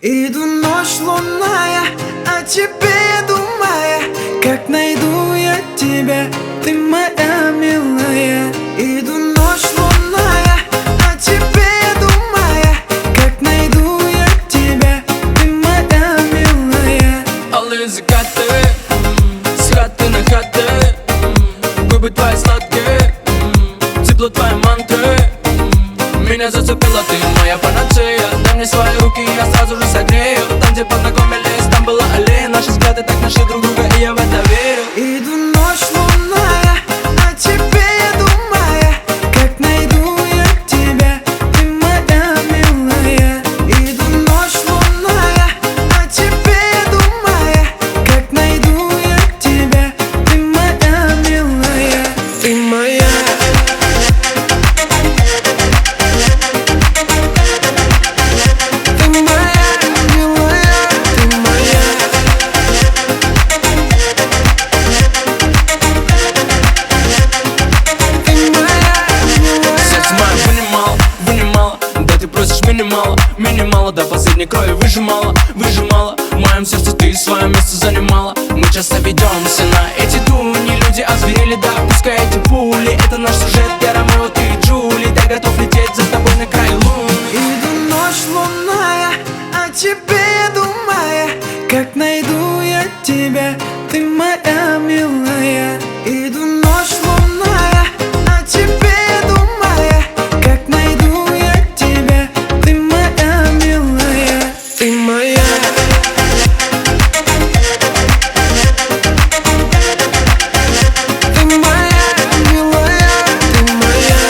Иду ночь лунная, о тебе думая, как найду я тебя, ты моя милая. Иду ночь лунная, о тебе думая, как найду я тебя, ты моя милая. Алые закаты, с хаты на хаты, губы твои сладкие, тепло твоей мантры. Меня зацепила, ты моя панацея. Дай мне свои руки, я сразу же согрею. Там, где познакомились, там была аллея. Наши взгляды так нашли друг друга, и я в это верю. Иду ночь лунная, о тебе думая, как найду я тебя, ты моя милая. Иду ночь лунная, о тебе думая, как найду я тебя, ты моя милая. Ты моя. Минимала, до последней крови выжимала. В моем сердце ты свое место занимала. Мы часто ведемся на эти дуни. Люди озверели, да, пускай эти пули. Это наш сюжет, я Ромео, ты Джули. Дай готов лететь за тобой на край луны. Иду ночь лунная, о тебе думая, как найду я тебя, ты моя милая. Иду ночь лунная, о тебе думая, как найду я тебя, ты моя милая. Ты моя. Ты моя милая, ты моя.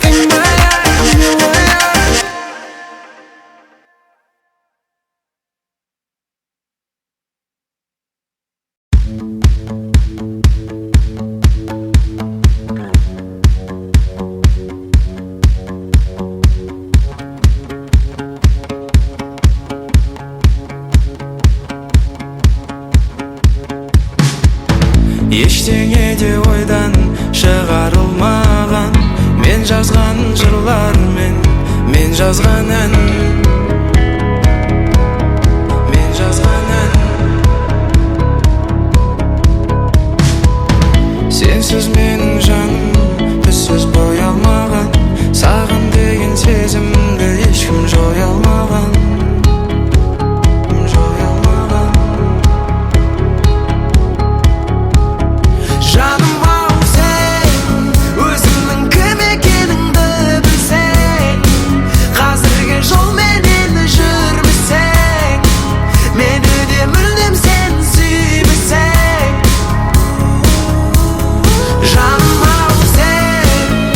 Ты моя милая. Ештеңе де ойдан шығарылмаған, мен жазған жырлар мен жазған ән. Мен жазған ән. Сенсіз менің жаным түссіз боя алмаған, саған деген сезімді ешкім жоя алмаған. Жаным ау сен, өзіңнің кім екеніңді білсең, қазіргі жолменен жүрмесең, мені де мүлдем сен сүймесең. Жаным ау сен,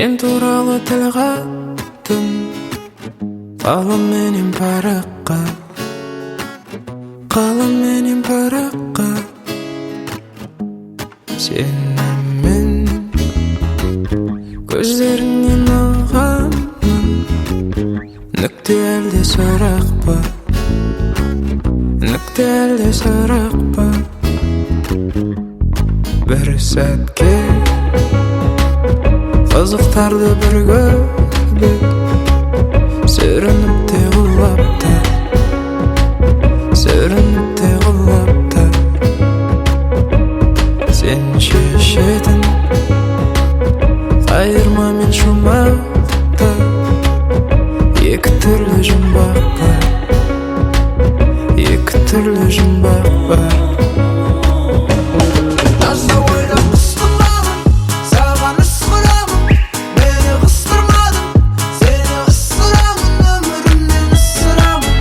Сен туралы тіл қаттым қалам менен параққа, қалам менен параққа. Сенімен көздеріңнен ұғамын, нүкте әлде сұрақ па, нүкте әлде сұрақ па. Бір сәтке қызықтарды бір көрдік, сүрініп те құлап та, сүрініп те құлап та. Сен шешетін қайырма мен шумақты, екі түрлі жұмбақ бар, екі түрлі жұмбақ бар. Жазда ойлап қыстырмадым, саған ысқырамын, мені қыстырмадым, сені ысырамын, өмірімнен ысырамын,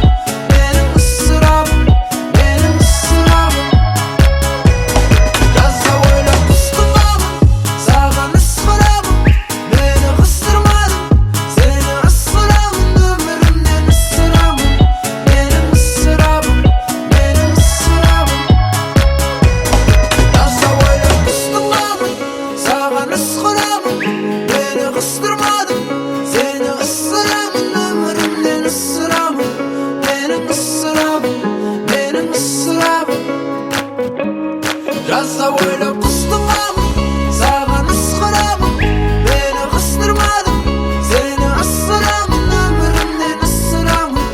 менің ысырамын, менің ысырамын. Жазда ойлап қыстырмадым, саған ысқырамын, мені қыстырмадым, сені ысырамын, өмірімнен ысырамын, менің ысырамын, менің ысырамын. Жазда ойлап қыстырмадым, саған ысқырамын, мені қыстырмадым, сені ысырамын, өмірімнен ысырамын, менің ысырамын, менің ысырамын. Жазда ойлап қыстырмадым, саған ысқырамын, мені қыстырмадым, сені ысырамын, өмірімнен ысырамын,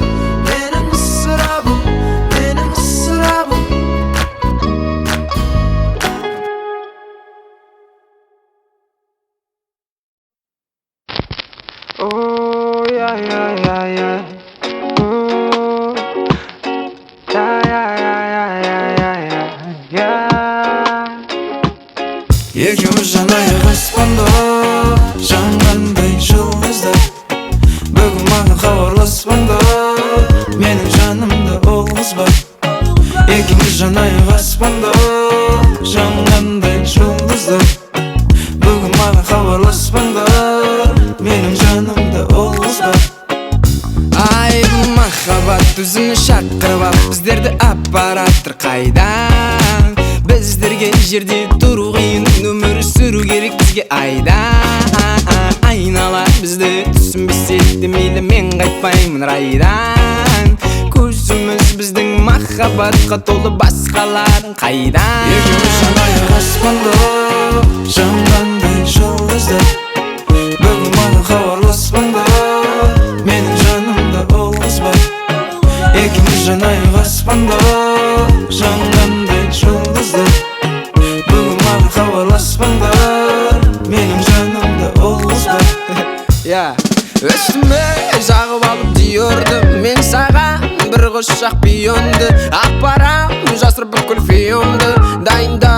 менің ысырамын, менің ысырамын. Oh, yeah, yeah, yeah, yeah. Oh, yeah, yeah, yeah, yeah, yeah, yeah, yeah. Екеуміз жанайық аспанда, жанғандай жұлдыздар. Бүгін маған хабарласпаңда, менің жанымда ол қыз бар. Екеуміз жанайық аспанда, жанғандай жұлдыздар. Бүгін маған хабарласпаңда, менің жанымда ол қыз бар. Ай, махаббат өзіні шақырып алып, біздерді аппараттыр қайдан? Біздерге жерде тұру қиын, өмір сүру керек бізге айда. Айнала бізді түсінбесе де мейлі, мен қайтпаймын райдан. Көзіміз біздің махаббатқа толы, басқаларын қайдан? Екеуміз жанайық аспанда, жанғандай жұлдыздар. Бүгін маған хабарласпаңда, менің жанымда ол қыз бар. Екеуміз жанайық аспанда, жанғандай жұлдыздар. Бүгін маған хабарласпаңда, менің жанымда ол қыз бар. Үстіме жағып алып диорды, мен саған бір құшақ пионды. Ақпарам жасырып бүкіл фиомды, дайында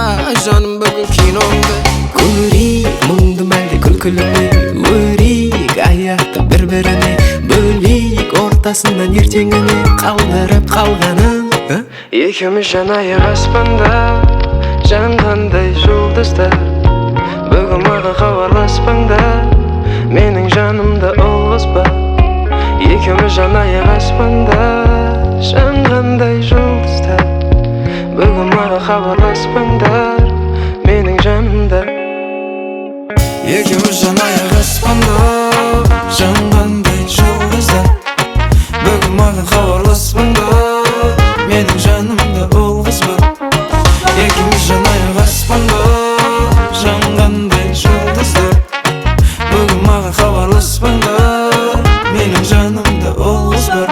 жаным бүгін киномды. Көрейік мұңдым әлде күлкіліме, өрейік аяқты бір-біріне, бөлейік ортасынан ертеңіне қалдырып қалғанын. Екеуміз жанайық аспанда, жанғандай жұлдыздар. Бүгін маған хабарласпаңда, менің жанымда ол қыз бар. Екеуміз жанайық аспанда, жанғандай жұлдыздар. Бүгін маған хабарласпаңдар, менің жанымда. Екеуміз жанайық аспанда, жанғандай жұлдыздар. Бүгін маған хабарласпаңда, менің жанымда ол қыз бар. Екеуміз жанайық аспанда, жанғандай жұлдыздар. Бүгін маған хабарласпаңда, менің жанымда ол қыз бар.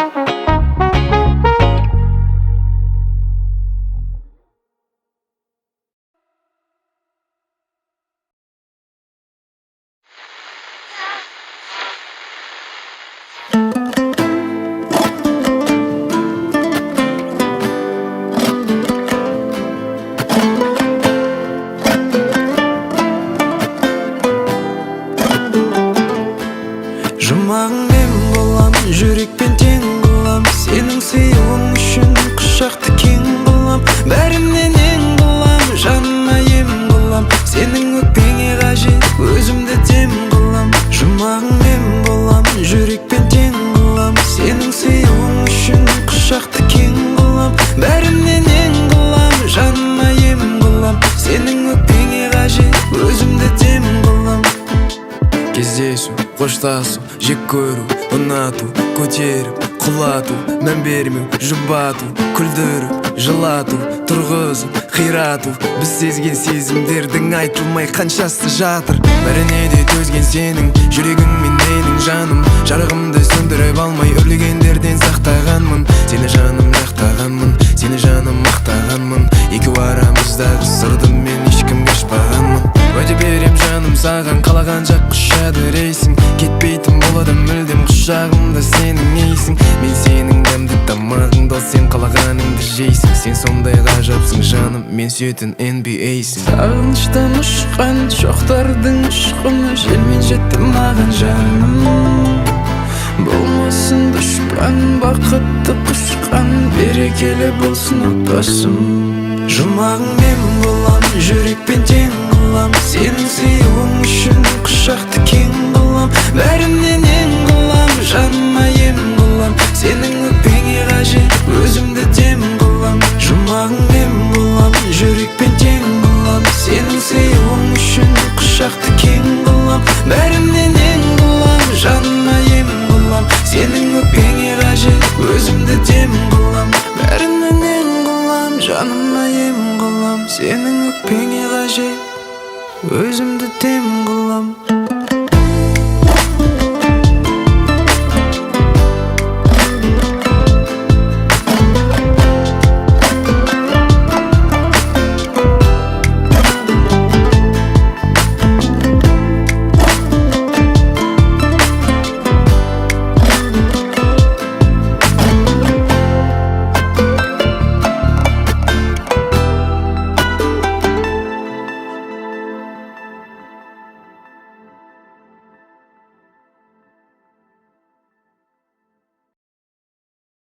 коштасуу, жек көрүү, унатуу, көтерип, кулатуу, мән бермеу, жұбатуу, күлдіріп, жылатуу, тұрғызып, қиратуу. Біз сезген сезімдердің айтылмай қаншасы жатыр. Бәріне де төзген сенің жүрегің мен менің жаным. Жарығымды сөндіріп алмай өрлегендерден сақтағанмын. Сені жаным жақтағанмын, сені жаным мақтағанмын. Екеу арамыздағы сырды мен ешкімге ашпағанмын. Уәде берем жаным саған, қалаған жақ құшады рейсің. Кетпейтін болады мүлдем құшағымда сенің ейсің. Мен сенің дәмді тамағыңда, сен қалағаныңды жейсің. Сен сондай ғажапсың жаным, мен сүйетін NBA-сің. Сағыныштан ұшқан шоқтардың ұшқыны желмен жетті маған жаным. Болмасын дұшпан, бақытты құшқан, берекелі болсын отбасым. Жұмағың мен болам, жүрекпен тең қылам. Сенің сүйуің үшін құшақты кең қылам. Бәрінен ең қылам, жаныма ем қылам. Сенің өкпеңе қажет, өзімді дем қылам. Жұмағың мен болам, жүрекпен тең қылам. Сенің сүйуің үшін құшақты кең қылам. Бәрінен ең қылам, жаныма ем қылам. Сенің өкпеңе қажет, өзімді дем қылам. Бәрінен ең қылам, жаныма ем қылам. Сенің өкпеңе қажет, өзімді дем қылам.